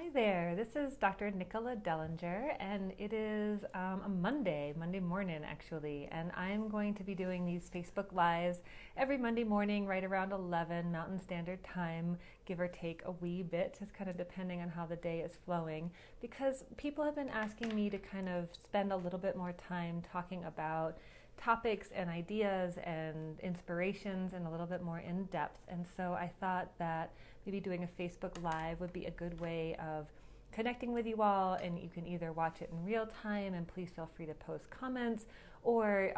Hi there, this is Dr. Nicola Dellinger, and it is a Monday morning actually, and I'm going to be doing these Facebook Lives every Monday morning right around 11 Mountain Standard Time, give or take a wee bit, just kind of depending on how the day is flowing, because people have been asking me to kind of spend a little bit more time talking about topics and ideas and inspirations and a little bit more in depth. And so I thought that maybe doing a Facebook Live would be a good way of connecting with you all, and you can either watch it in real time, and please feel free to post comments, or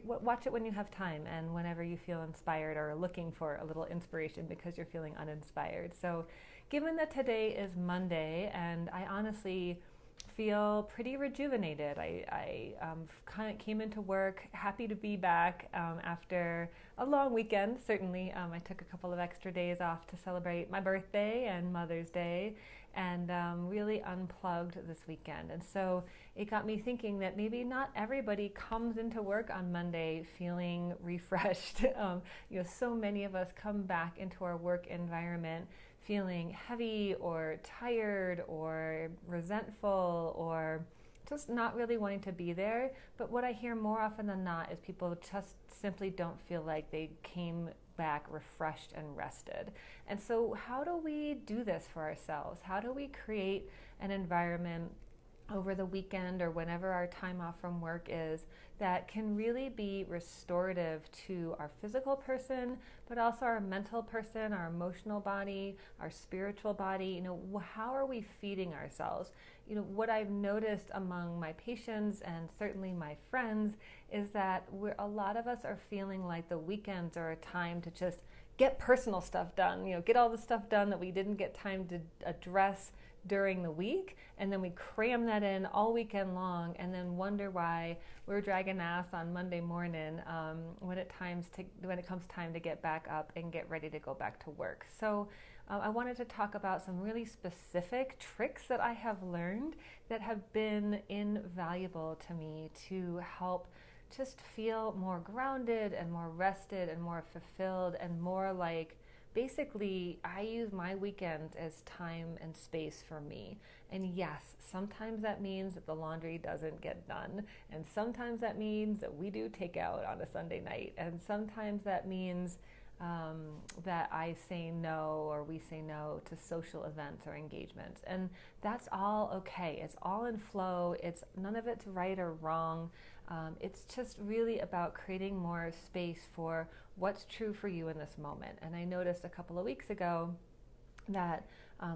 watch it when you have time and whenever you feel inspired or looking for a little inspiration because you're feeling uninspired. So given that today is Monday and I honestly feel pretty rejuvenated. I kind of came into work happy to be back after a long weekend. Certainly, I took a couple of extra days off to celebrate my birthday and Mother's Day, and really unplugged this weekend. And so it got me thinking that maybe not everybody comes into work on Monday feeling refreshed. So many of us come back into our work environment feeling heavy or tired or resentful or just not really wanting to be there. But what I hear more often than not is people just simply don't feel like they came back refreshed and rested. And so how do we do this for ourselves? How do we create an environment over the weekend or whenever our time off from work is that can really be restorative to our physical person, but also our mental person, our emotional body, our spiritual body? How are we feeding ourselves? What I've noticed among my patients and certainly my friends is that a lot of us are feeling like the weekends are a time to just get personal stuff done, get all the stuff done that we didn't get time to address during the week, and then we cram that in all weekend long and then wonder why we're dragging ass on Monday morning when it comes time to get back up and get ready to go back to work. So I wanted to talk about some really specific tricks that I have learned that have been invaluable to me to help just feel more grounded and more rested and more fulfilled and more like, basically, I use my weekends as time and space for me. And yes, sometimes that means that the laundry doesn't get done. And sometimes that means that we do takeout on a Sunday night. And sometimes that means that I say no, or we say no to social events or engagements. And that's all okay. It's all in flow. None of it's right or wrong. It's just really about creating more space for what's true for you in this moment. And I noticed a couple of weeks ago that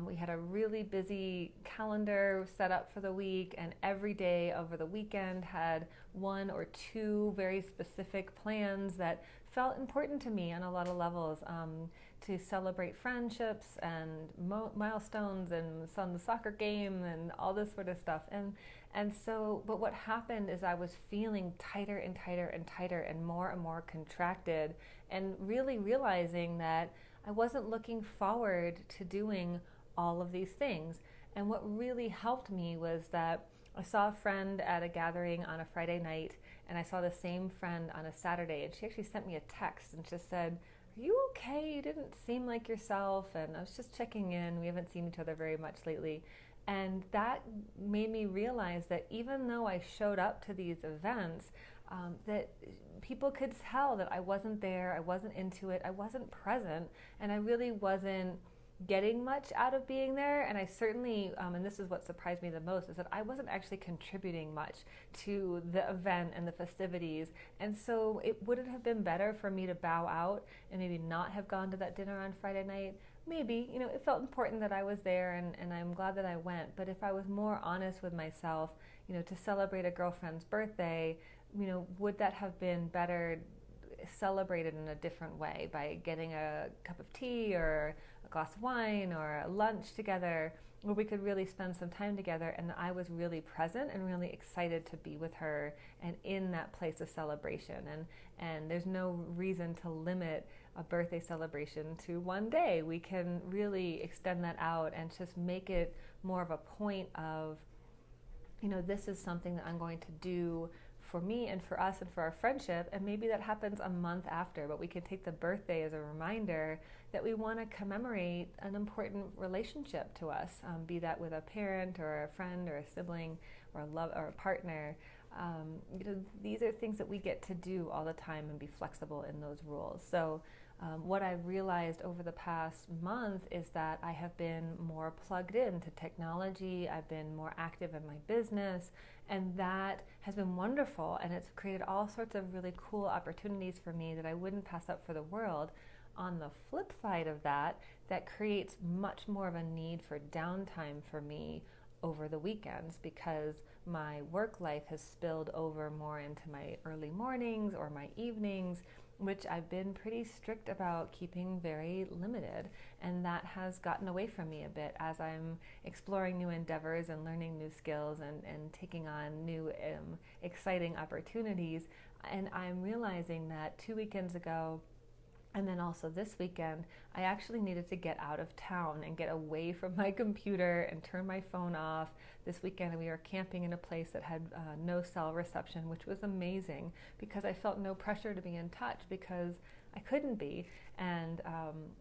we had a really busy calendar set up for the week, and every day over the weekend had one or two very specific plans that felt important to me on a lot of levels, to celebrate friendships and milestones and son's soccer game and all this sort of stuff. But what happened is I was feeling tighter and tighter and tighter and more contracted, and really realizing that I wasn't looking forward to doing all of these things. And what really helped me was that I saw a friend at a gathering on a Friday night, and I saw the same friend on a Saturday, and she actually sent me a text and just said, "Are you okay? You didn't seem like yourself." And I was just checking in. We haven't seen each other very much lately. And that made me realize that even though I showed up to these events, that people could tell that I wasn't there, I wasn't into it, I wasn't present, and I really wasn't getting much out of being there. And I certainly, and this is what surprised me the most, is that I wasn't actually contributing much to the event and the festivities. And so it wouldn't have been better for me to bow out and maybe not have gone to that dinner on Friday night. Maybe, it felt important that I was there, and I'm glad that I went. But if I was more honest with myself, to celebrate a girlfriend's birthday, would that have been better celebrated in a different way, by getting a cup of tea or a glass of wine or a lunch together, where we could really spend some time together, and I was really present and really excited to be with her and in that place of celebration. And there's no reason to limit a birthday celebration to one day. We can really extend that out and just make it more of a point of, this is something that I'm going to do for me and for us and for our friendship, and maybe that happens a month after, but we can take the birthday as a reminder that we want to commemorate an important relationship to us, be that with a parent or a friend or a sibling or a love or a partner. These are things that we get to do all the time and be flexible in those rules. So what I've realized over the past month is that I have been more plugged into technology. I've been more active in my business, and that has been wonderful, and it's created all sorts of really cool opportunities for me that I wouldn't pass up for the world. On the flip side of that, that creates much more of a need for downtime for me over the weekends, because my work life has spilled over more into my early mornings or my evenings, which I've been pretty strict about keeping very limited, and that has gotten away from me a bit as I'm exploring new endeavors and learning new skills and taking on new exciting opportunities. And I'm realizing that 2 weekends ago, and then also this weekend, I actually needed to get out of town and get away from my computer and turn my phone off. This weekend we were camping in a place that had no cell reception, which was amazing because I felt no pressure to be in touch because I couldn't be. And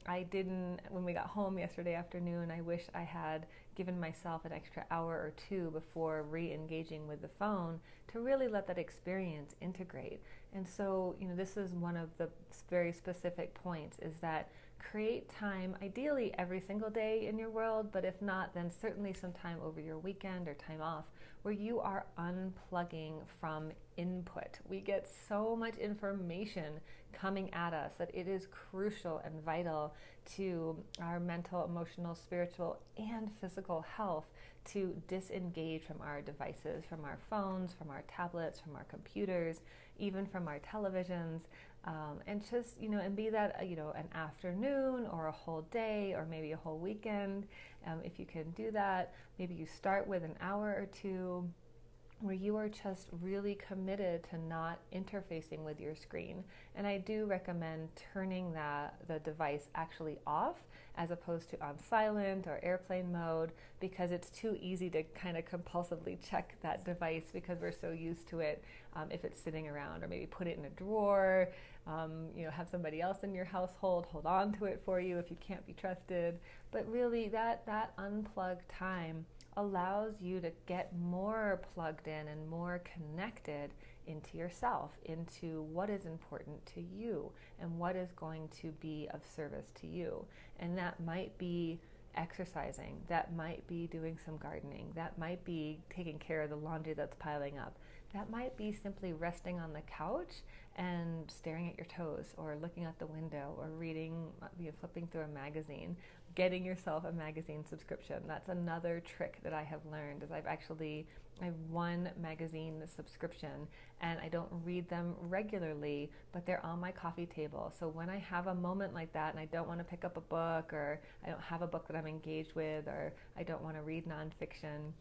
I didn't, when we got home yesterday afternoon, I wish I had given myself an extra hour or two before re-engaging with the phone to really let that experience integrate. And so, this is one of the very specific points, is that create time, ideally every single day in your world, but if not, then certainly some time over your weekend or time off where you are unplugging from input. We get so much information coming at us that it is crucial and vital to our mental, emotional, spiritual, and physical health to disengage from our devices, from our phones, from our tablets, from our computers, even from our televisions, and just, and be that, an afternoon or a whole day or maybe a whole weekend. If you can do that, maybe you start with an hour or two where you are just really committed to not interfacing with your screen. And I do recommend turning the device actually off as opposed to on silent or airplane mode, because it's too easy to kind of compulsively check that device because we're so used to it if it's sitting around, or maybe put it in a drawer, have somebody else in your household hold on to it for you if you can't be trusted. But really that unplugged time allows you to get more plugged in and more connected into yourself, into what is important to you and what is going to be of service to you. And that might be exercising, that might be doing some gardening, that might be taking care of the laundry that's piling up, that might be simply resting on the couch and staring at your toes, or looking out the window, or reading, flipping through a magazine, getting yourself a magazine subscription. That's another trick that I have learned, is I have one magazine subscription, and I don't read them regularly, but they're on my coffee table. So when I have a moment like that and I don't want to pick up a book, or I don't have a book that I'm engaged with, or I don't want to read nonfiction,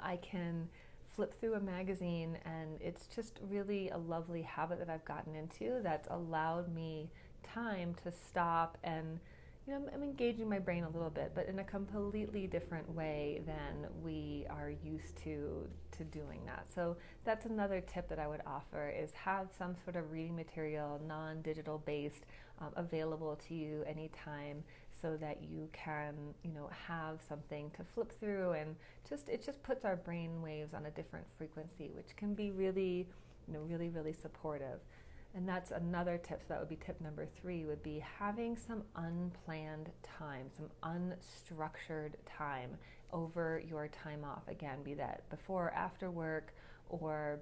I can flip through a magazine, and it's just really a lovely habit that I've gotten into that's allowed me time to stop and I'm engaging my brain a little bit, but in a completely different way than we are used to doing that. So that's another tip that I would offer, is have some sort of reading material, non-digital based, available to you anytime, so that you can, have something to flip through, and it just puts our brain waves on a different frequency, which can be really, really supportive. And that's another tip. So that would be tip number 3, would be having some unplanned time, some unstructured time over your time off. Again, be that before or after work, or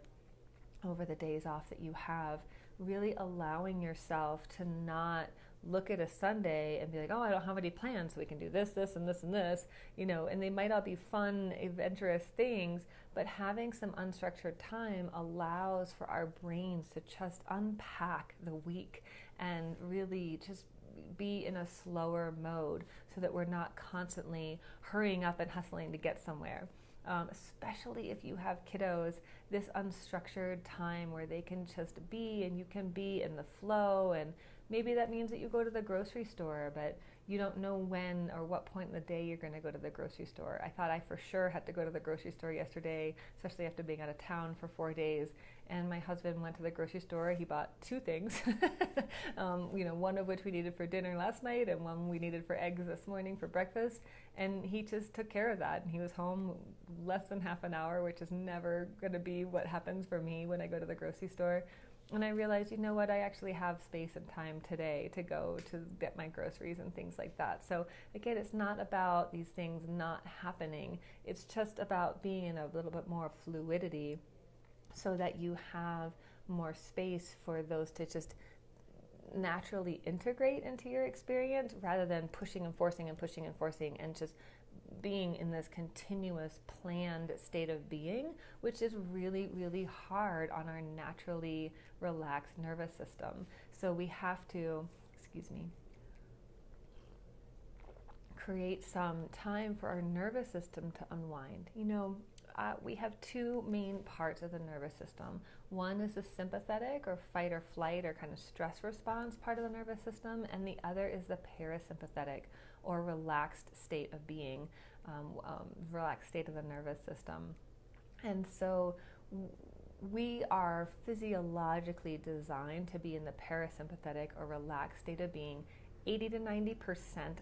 over the days off that you have, really allowing yourself to not look at a Sunday and be like, oh, I don't have any plans, so we can do this, this, and this, and this, and they might all be fun, adventurous things, but having some unstructured time allows for our brains to just unpack the week and really just be in a slower mode, so that we're not constantly hurrying up and hustling to get somewhere. Especially if you have kiddos, this unstructured time where they can just be, and you can be in the flow, and maybe that means that you go to the grocery store, but you don't know when or what point in the day you're going to go to the grocery store. I thought I for sure had to go to the grocery store yesterday, especially after being out of town for 4 days. And my husband went to the grocery store. He bought 2 things, one of which we needed for dinner last night and one we needed for eggs this morning for breakfast. And he just took care of that. And he was home less than half an hour, which is never going to be what happens for me when I go to the grocery store. And I realized, you know what, I actually have space and time today to go to get my groceries and things like that. So again, it's not about these things not happening. It's just about being in a little bit more fluidity so that you have more space for those to just naturally integrate into your experience rather than pushing and forcing and pushing and forcing and just being in this continuous planned state of being, which is really, really hard on our naturally relaxed nervous system. So we have to, create some time for our nervous system to unwind. We have 2 main parts of the nervous system. One is the sympathetic or fight or flight or kind of stress response part of the nervous system, and the other is the parasympathetic or relaxed state of being, relaxed state of the nervous system. And so we are physiologically designed to be in the parasympathetic or relaxed state of being 80 to 90%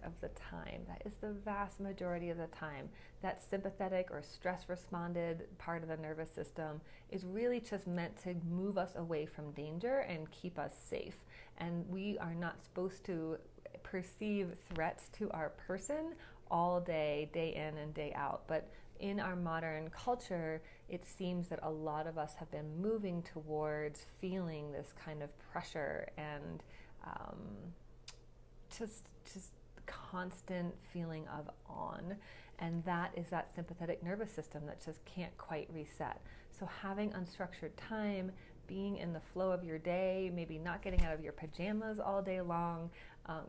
of the time. That is the vast majority of the time. That sympathetic or stress responded part of the nervous system is really just meant to move us away from danger and keep us safe. And we are not supposed to perceive threats to our person all day, day in and day out. But in our modern culture, it seems that a lot of us have been moving towards feeling this kind of pressure and just constant feeling of on, and that is that sympathetic nervous system that just can't quite reset. So having unstructured time, being in the flow of your day, maybe not getting out of your pajamas all day long,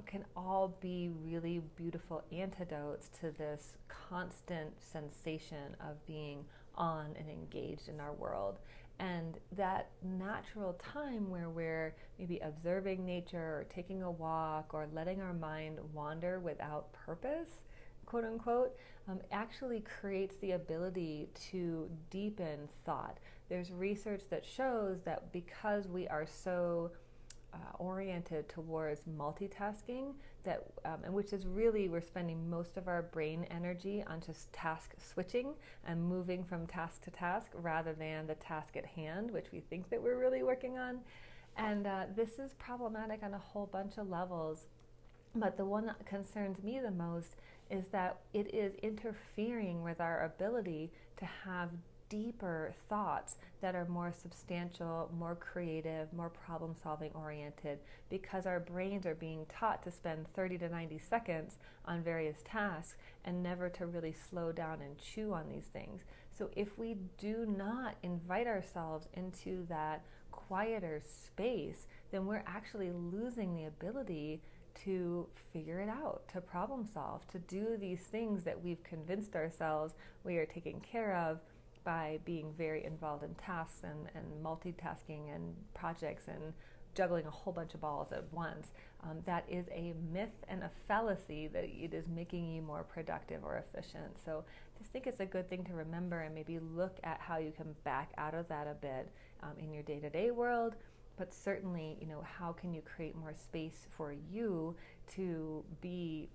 can all be really beautiful antidotes to this constant sensation of being on and engaged in our world. And that natural time where we're maybe observing nature or taking a walk or letting our mind wander without purpose, quote unquote, actually creates the ability to deepen thought. There's research that shows that because we are so oriented towards multitasking, that and which is really, we're spending most of our brain energy on just task switching and moving from task to task rather than the task at hand, which we think that we're really working on. And this is problematic on a whole bunch of levels. But the one that concerns me the most is that it is interfering with our ability to have deeper thoughts that are more substantial, more creative, more problem-solving oriented, because our brains are being taught to spend 30 to 90 seconds on various tasks and never to really slow down and chew on these things. So if we do not invite ourselves into that quieter space, then we're actually losing the ability to figure it out, to problem solve, to do these things that we've convinced ourselves we are taking care of by being very involved in tasks and multitasking and projects and juggling a whole bunch of balls at once. That is a myth and a fallacy that it is making you more productive or efficient. So I just think it's a good thing to remember and maybe look at how you can back out of that a bit in your day-to-day world. But certainly, how can you create more space for you to be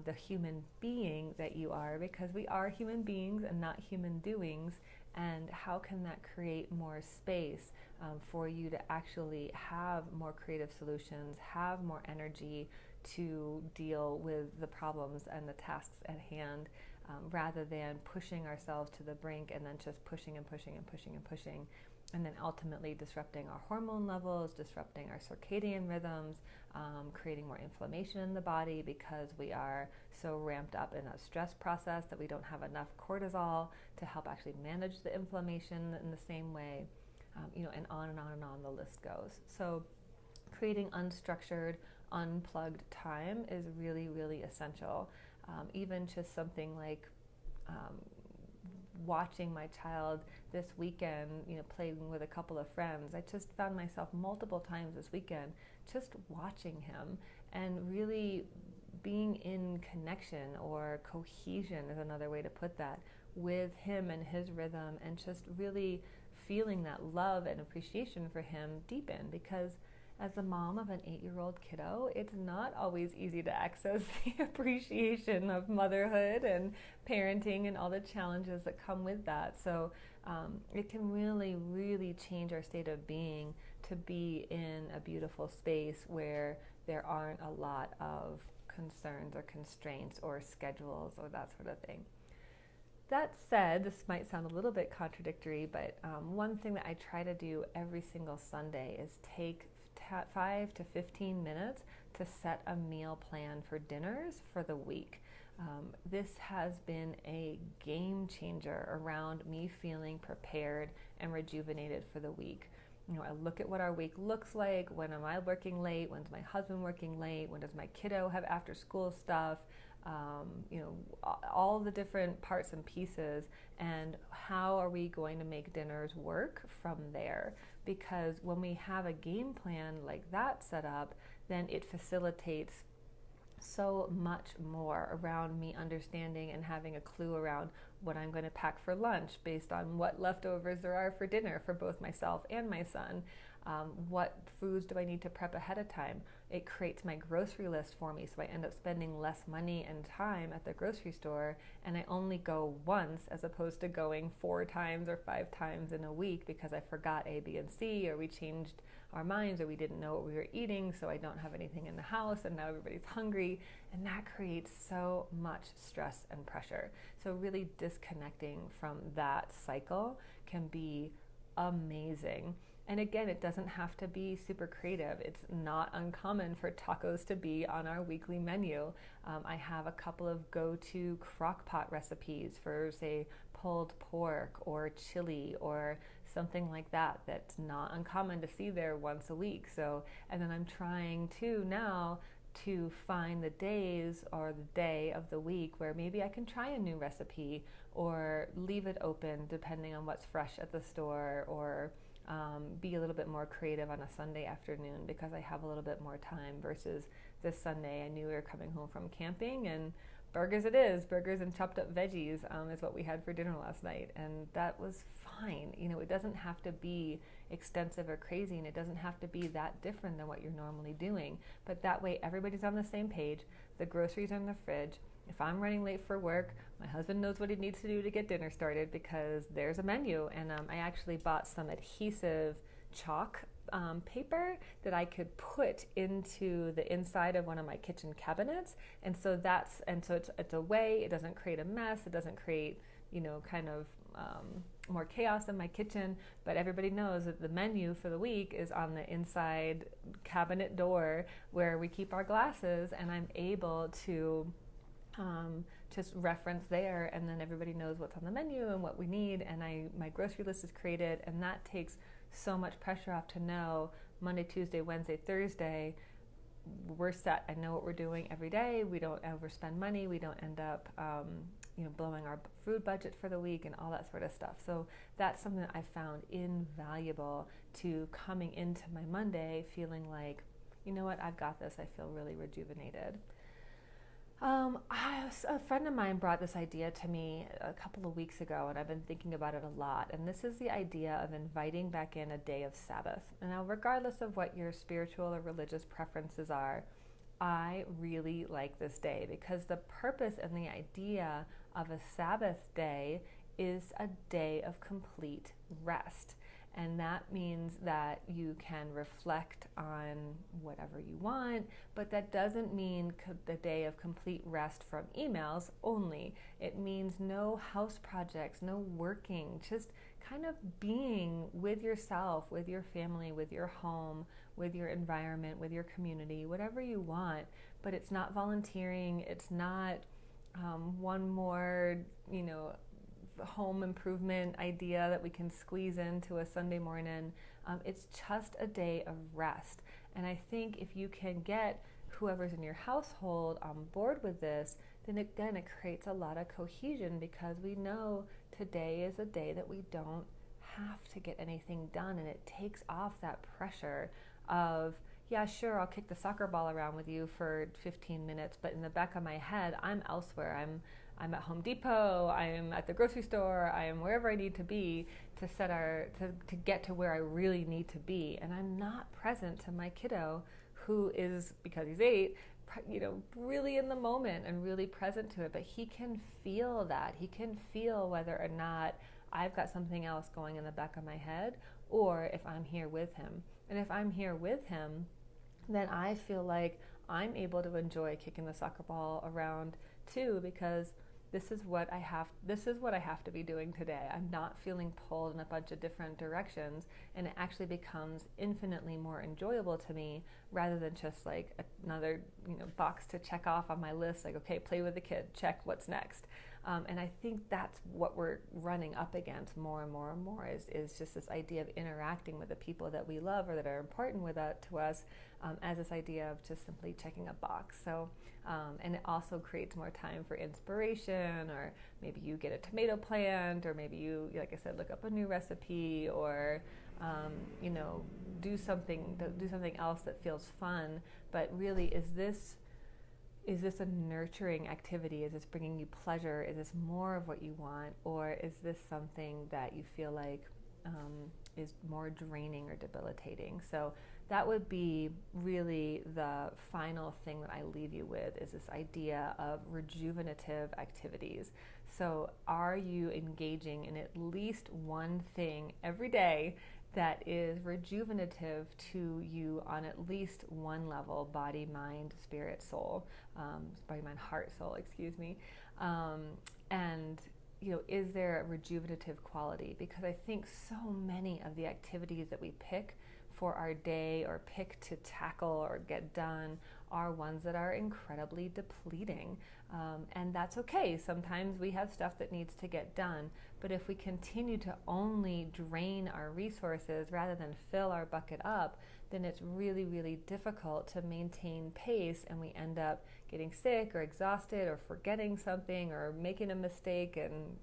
the human being that you are, because we are human beings and not human doings. And how can that create more space for you to actually have more creative solutions, have more energy to deal with the problems and the tasks at hand, rather than pushing ourselves to the brink and then just pushing and pushing and pushing and pushing, and then ultimately disrupting our hormone levels, disrupting our circadian rhythms, creating more inflammation in the body because we are so ramped up in a stress process that we don't have enough cortisol to help actually manage the inflammation in the same way, and on and on and on the list goes. So creating unstructured, unplugged time is really, really essential. Even just something like watching my child this weekend, playing with a couple of friends. I just found myself multiple times this weekend just watching him and really being in connection, or cohesion is another way to put that, with him and his rhythm, and just really feeling that love and appreciation for him deepen. Because as the mom of an 8-year-old kiddo, it's not always easy to access the appreciation of motherhood and parenting and all the challenges that come with that. So it can really, really change our state of being to be in a beautiful space where there aren't a lot of concerns or constraints or schedules or that sort of thing. That said, this might sound a little bit contradictory, but one thing that I try to do every single Sunday is take 5 to 15 minutes to set a meal plan for dinners for the week. This has been a game changer around me feeling prepared and rejuvenated for the week. I look at what our week looks like. When am I working late? When's my husband working late? When does my kiddo have after school stuff? All the different parts and pieces, and how are we going to make dinners work from there? Because when we have a game plan like that set up, then it facilitates so much more around me understanding and having a clue around what I'm going to pack for lunch based on what leftovers there are for dinner for both myself and my son. What foods do I need to prep ahead of time? It creates my grocery list for me, so I end up spending less money and time at the grocery store, and I only go once as opposed to going 4 times or 5 times in a week because I forgot A, B, and C, or we changed our minds, or we didn't know what we were eating, so I don't have anything in the house, and now everybody's hungry, and that creates so much stress and pressure. So really disconnecting from that cycle can be amazing. And again, it doesn't have to be super creative. It's not uncommon for tacos to be on our weekly menu. I have a couple of go-to crock pot recipes for, say, pulled pork or chili or something like that. That's not uncommon to see there once a week. So, and then I'm trying to now to find the days or the day of the week where maybe I can try a new recipe or leave it open depending on what's fresh at the store, or be a little bit more creative on a Sunday afternoon because I have a little bit more time versus this Sunday. I knew we were coming home from camping, and burgers it is. Burgers and chopped up veggies is what we had for dinner last night, and that was fine. It doesn't have to be extensive or crazy, and it doesn't have to be that different than what you're normally doing. But that way everybody's on the same page. The groceries are in the fridge. If I'm running late for work, my husband knows what he needs to do to get dinner started because there's a menu. And I actually bought some adhesive chalk paper that I could put into the inside of one of my kitchen cabinets. And so it's a way, it doesn't create a mess, it doesn't create, more chaos in my kitchen, but everybody knows that the menu for the week is on the inside cabinet door where we keep our glasses, and I'm able to just reference there, and then everybody knows what's on the menu and what we need, and my grocery list is created, and that takes so much pressure off to know Monday, Tuesday, Wednesday, Thursday, we're set. I know what we're doing every day. We don't overspend money. We don't end up blowing our food budget for the week and all that sort of stuff. So that's something that I found invaluable to coming into my Monday feeling like, you know what, I've got this. I feel really rejuvenated. A friend of mine brought this idea to me a couple of weeks ago, and I've been thinking about it a lot. And this is the idea of inviting back in a day of Sabbath. And now, regardless of what your spiritual or religious preferences are, I really like this day because the purpose and the idea of a Sabbath day is a day of complete rest. And that means that you can reflect on whatever you want, but that doesn't mean the day of complete rest from emails only. It means no house projects, no working, just kind of being with yourself, with your family, with your home, with your environment, with your community, whatever you want. But it's not volunteering. It's not one more, home improvement idea that we can squeeze into a Sunday morning. It's just a day of rest. And I think if you can get whoever's in your household on board with this, then it creates a lot of cohesion because we know today is a day that we don't have to get anything done, and it takes off that pressure of, yeah, sure, I'll kick the soccer ball around with you for 15 minutes, but in the back of my head, I'm elsewhere. I'm at Home Depot, I'm at the grocery store, I am wherever I need to be to get to where I really need to be. And I'm not present to my kiddo who is, because he's 8, really in the moment and really present to it. But he can feel that. He can feel whether or not I've got something else going in the back of my head, or if I'm here with him. And if I'm here with him, then I feel like I'm able to enjoy kicking the soccer ball around too, because this is what I have to be doing today. I'm not feeling pulled in a bunch of different directions, and it actually becomes infinitely more enjoyable to me, rather than just like another box to check off on my list, like, okay, play with the kid, check, what's next. And I think that's what we're running up against more and more and more, is just this idea of interacting with the people that we love or that are important to us, as this idea of just simply checking a box. So, and it also creates more time for inspiration, or maybe you get a tomato plant, or maybe you, like I said, look up a new recipe, or do something else that feels fun. But really, is this a nurturing activity? Is this bringing you pleasure? Is this more of what you want? Or is this something that you feel like is more draining or debilitating? So that would be really the final thing that I leave you with, is this idea of rejuvenative activities. So are you engaging in at least one thing every day that is rejuvenative to you on at least one level: body, mind, spirit, soul, body, mind, heart, soul, excuse me. And is there a rejuvenative quality? Because I think so many of the activities that we pick for our day, or pick to tackle or get done, are ones that are incredibly depleting. And that's okay. Sometimes we have stuff that needs to get done. But if we continue to only drain our resources rather than fill our bucket up, then it's really, really difficult to maintain pace, and we end up getting sick or exhausted or forgetting something or making a mistake and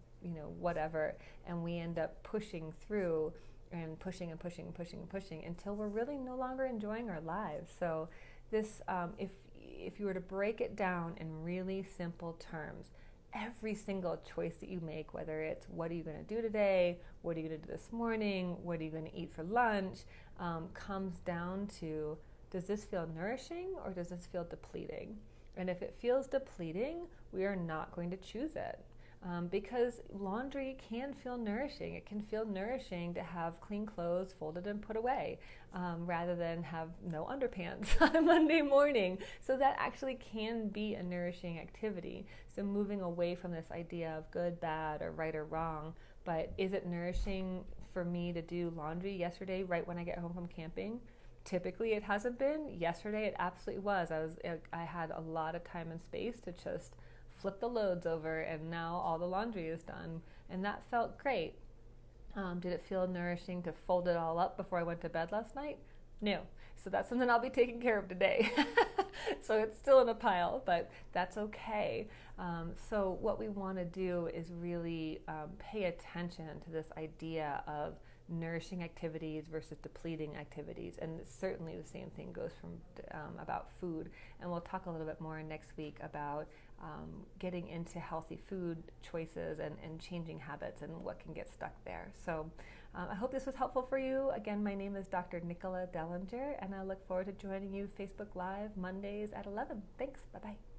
whatever. And we end up pushing through and pushing and pushing and pushing and pushing until we're really no longer enjoying our lives. So this, if you were to break it down in really simple terms, every single choice that you make, whether it's what are you going to do today, what are you going to do this morning, what are you going to eat for lunch, comes down to, does this feel nourishing or does this feel depleting? And if it feels depleting, we are not going to choose it. Because laundry can feel nourishing. It can feel nourishing to have clean clothes folded and put away, rather than have no underpants on a Monday morning. So that actually can be a nourishing activity. So moving away from this idea of good, bad, or right or wrong, but is it nourishing for me to do laundry yesterday right when I get home from camping? Typically it hasn't been. Yesterday it absolutely was. I had a lot of time and space to just flip the loads over, and now all the laundry is done, and that felt great. Did it feel nourishing to fold it all up before I went to bed last night? No. So that's something I'll be taking care of today. So it's still in a pile, but that's okay. So what we want to do is really pay attention to this idea of nourishing activities versus depleting activities, and certainly the same thing goes from about food. And we'll talk a little bit more next week about getting into healthy food choices and changing habits and what can get stuck there. So I hope this was helpful for you. Again, my name is Dr. Nicola Dellinger, and I look forward to joining you Facebook Live Mondays at 11. Thanks. Bye-bye.